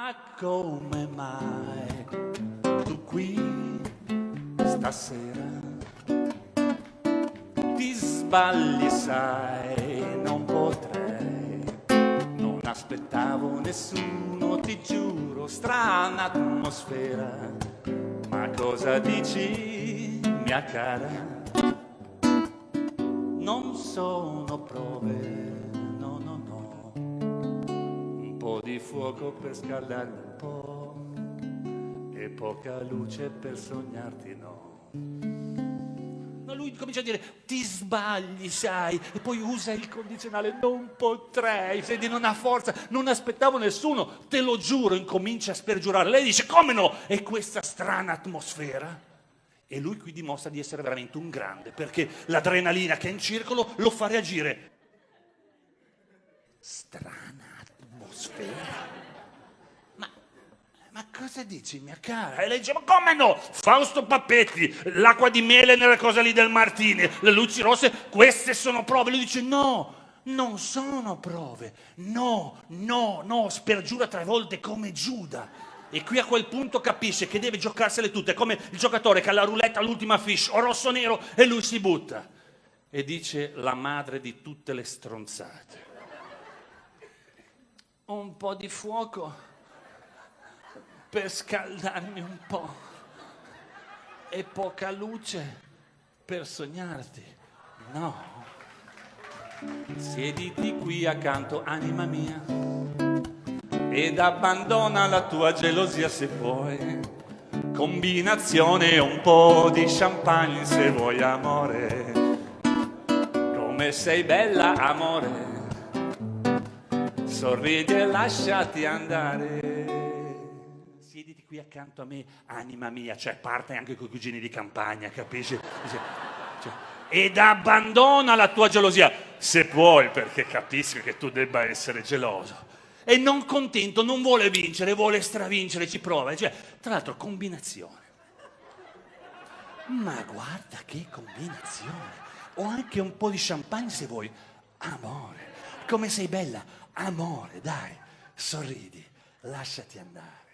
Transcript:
Ma come mai tu qui stasera ti sbagli, sai, non potrei, non aspettavo nessuno, ti giuro, strana atmosfera. Ma cosa dici, mia cara? Non sono prove, no, no, no. Un po' di fuoco per scaldarmi un po' e poca luce per sognarti, no. No, lui comincia a dire, ti sbagli, sai, e poi usa il condizionale, non potrei, senti, non ha forza, non aspettavo nessuno, te lo giuro, incomincia a spergiurare. Lei dice, come no? E questa strana atmosfera? E lui qui dimostra di essere veramente un grande, perché l'adrenalina che è in circolo lo fa reagire. Strana atmosfera? Ma cosa dici, mia cara? E lei dice, ma come no? Fausto Papetti, l'acqua di miele nella cosa lì del Martini, le luci rosse, queste sono prove. Lui dice, no, non sono prove. No, no, no, spergiura 3 volte come Giuda. E qui a quel punto capisce che deve giocarsele tutte, come il giocatore che ha la roulette all'ultima fish, o rosso o nero, e lui si butta. E dice la madre di tutte le stronzate. Un po' di fuoco per scaldarmi un po' e poca luce per sognarti. No. Siediti qui accanto, anima mia, ed abbandona la tua gelosia se puoi. Combinazione un po' di champagne se vuoi, amore. Come sei bella, amore. Sorridi e lasciati andare. Siediti qui accanto a me, anima mia, cioè parte anche con i cugini di campagna, capisci? Ed abbandona la tua gelosia, se puoi, perché capisco che tu debba essere geloso. E non contento, non vuole vincere, vuole stravincere, ci prova. Cioè, tra l'altro, combinazione. Ma guarda che combinazione. O anche un po' di champagne se vuoi. Amore, come sei bella. Amore, dai, sorridi, lasciati andare.